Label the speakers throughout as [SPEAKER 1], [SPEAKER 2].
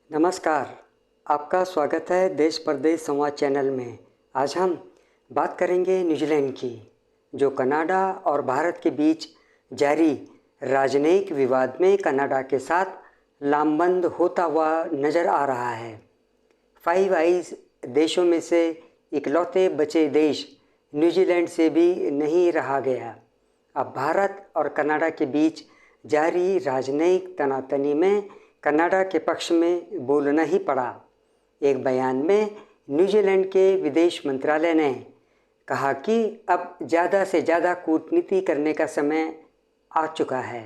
[SPEAKER 1] नमस्कार, आपका स्वागत है देश परदेश संवाद चैनल में। आज हम बात करेंगे न्यूजीलैंड की, जो कनाडा और भारत के बीच जारी राजनयिक विवाद में कनाडा के साथ लामबंद होता हुआ नज़र आ रहा है। फाइव आइज देशों में से इकलौते बचे देश न्यूजीलैंड से भी नहीं रहा गया। अब भारत और कनाडा के बीच जारी राजनयिक तनातनी में कनाडा के पक्ष में बोलना ही पड़ा। एक बयान में न्यूजीलैंड के विदेश मंत्रालय ने कहा कि अब ज़्यादा से ज़्यादा कूटनीति करने का समय आ चुका है।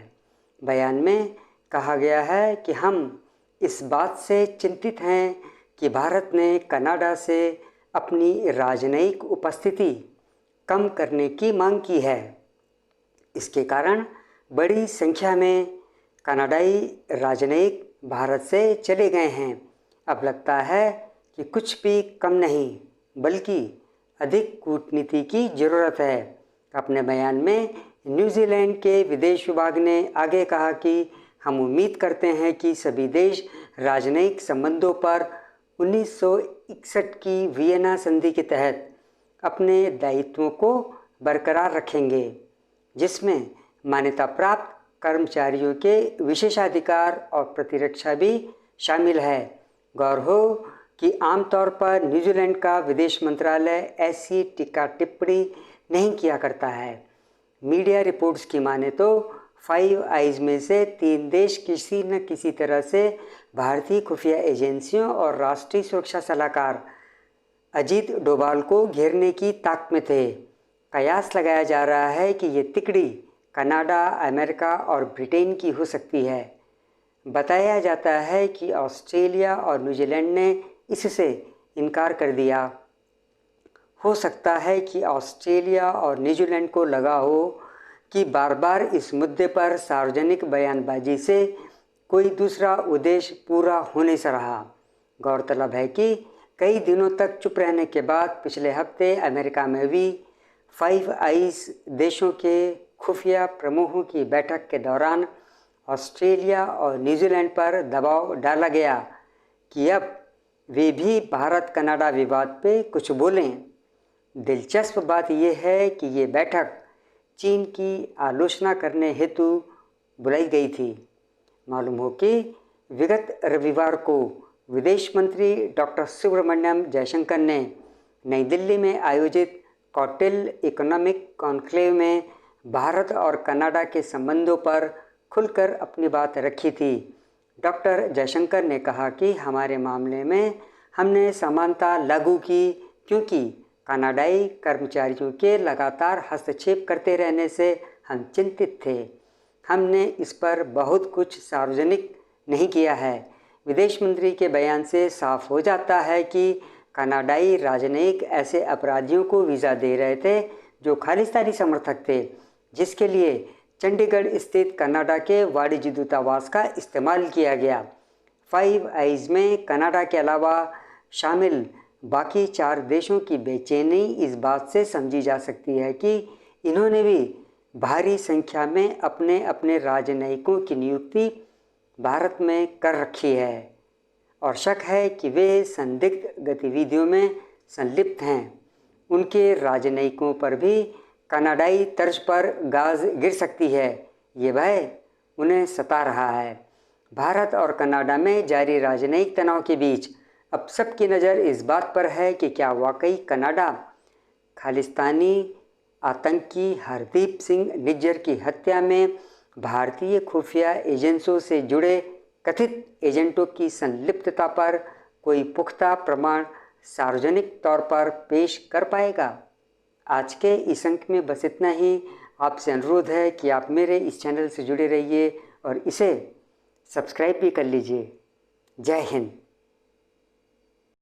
[SPEAKER 1] बयान में कहा गया है कि हम इस बात से चिंतित हैं कि भारत ने कनाडा से अपनी राजनयिक उपस्थिति कम करने की मांग की है। इसके कारण बड़ी संख्या में कनाडाई राजनयिक भारत से चले गए हैं। अब लगता है कि कुछ भी कम नहीं बल्कि अधिक कूटनीति की ज़रूरत है। अपने बयान में न्यूजीलैंड के विदेश विभाग ने आगे कहा कि हम उम्मीद करते हैं कि सभी देश राजनयिक संबंधों पर 1961 की वियना संधि के तहत अपने दायित्वों को बरकरार रखेंगे, जिसमें मान्यता प्राप्त कर्मचारियों के विशेषाधिकार और प्रतिरक्षा भी शामिल है। गौर हो कि आमतौर पर न्यूजीलैंड का विदेश मंत्रालय ऐसी टीका टिप्पणी नहीं किया करता है। मीडिया रिपोर्ट्स की माने तो फाइव आइज में से 3 देश किसी न किसी तरह से भारतीय खुफिया एजेंसियों और राष्ट्रीय सुरक्षा सलाहकार अजीत डोभाल को घेरने की ताक में थे। कयास लगाया जा रहा है कि ये तिकड़ी कनाडा, अमेरिका और ब्रिटेन की हो सकती है। बताया जाता है कि ऑस्ट्रेलिया और न्यूजीलैंड ने इससे इनकार कर दिया। हो सकता है कि ऑस्ट्रेलिया और न्यूजीलैंड को लगा हो कि बार बार इस मुद्दे पर सार्वजनिक बयानबाजी से कोई दूसरा उद्देश्य पूरा होने से रहा। गौरतलब है कि कई दिनों तक चुप रहने के बाद पिछले हफ्ते अमेरिका में भी फाइव आइज देशों के खुफिया प्रमुखों की बैठक के दौरान ऑस्ट्रेलिया और न्यूजीलैंड पर दबाव डाला गया कि अब वे भी भारत कनाडा विवाद पे कुछ बोलें। दिलचस्प बात यह है कि ये बैठक चीन की आलोचना करने हेतु बुलाई गई थी। मालूम हो कि विगत रविवार को विदेश मंत्री डॉक्टर सुब्रमण्यम जयशंकर ने नई दिल्ली में आयोजित कौटिल्य इकोनॉमिक कॉन्क्लेव में भारत और कनाडा के संबंधों पर खुलकर अपनी बात रखी थी। डॉक्टर जयशंकर ने कहा कि हमारे मामले में हमने समानता लागू की क्योंकि कनाडाई कर्मचारियों के लगातार हस्तक्षेप करते रहने से हम चिंतित थे। हमने इस पर बहुत कुछ सार्वजनिक नहीं किया है। विदेश मंत्री के बयान से साफ हो जाता है कि कनाडाई राजनयिक ऐसे अपराधियों को वीज़ा दे रहे थे जो खालिस्तानी समर्थक थे, जिसके लिए चंडीगढ़ स्थित कनाडा के वाणिज्य दूतावास का इस्तेमाल किया गया। फाइव आइज में कनाडा के अलावा शामिल बाकी 4 देशों की बेचैनी इस बात से समझी जा सकती है कि इन्होंने भी भारी संख्या में अपने अपने राजनयिकों की नियुक्ति भारत में कर रखी है और शक है कि वे संदिग्ध गतिविधियों में संलिप्त हैं। उनके राजनयिकों पर भी कनाडाई तर्ज पर गाज गिर सकती है, ये भय उन्हें सता रहा है। भारत और कनाडा में जारी राजनयिक तनाव के बीच अब सबकी नज़र इस बात पर है कि क्या वाकई कनाडा खालिस्तानी आतंकी हरदीप सिंह निज्जर की हत्या में भारतीय खुफिया एजेंसियों से जुड़े कथित एजेंटों की संलिप्तता पर कोई पुख्ता प्रमाण सार्वजनिक तौर पर पेश कर पाएगा। आज के इस अंक में बस इतना ही। आपसे अनुरोध है कि आप मेरे इस चैनल से जुड़े रहिए और इसे सब्सक्राइब भी कर लीजिए। जय हिंद।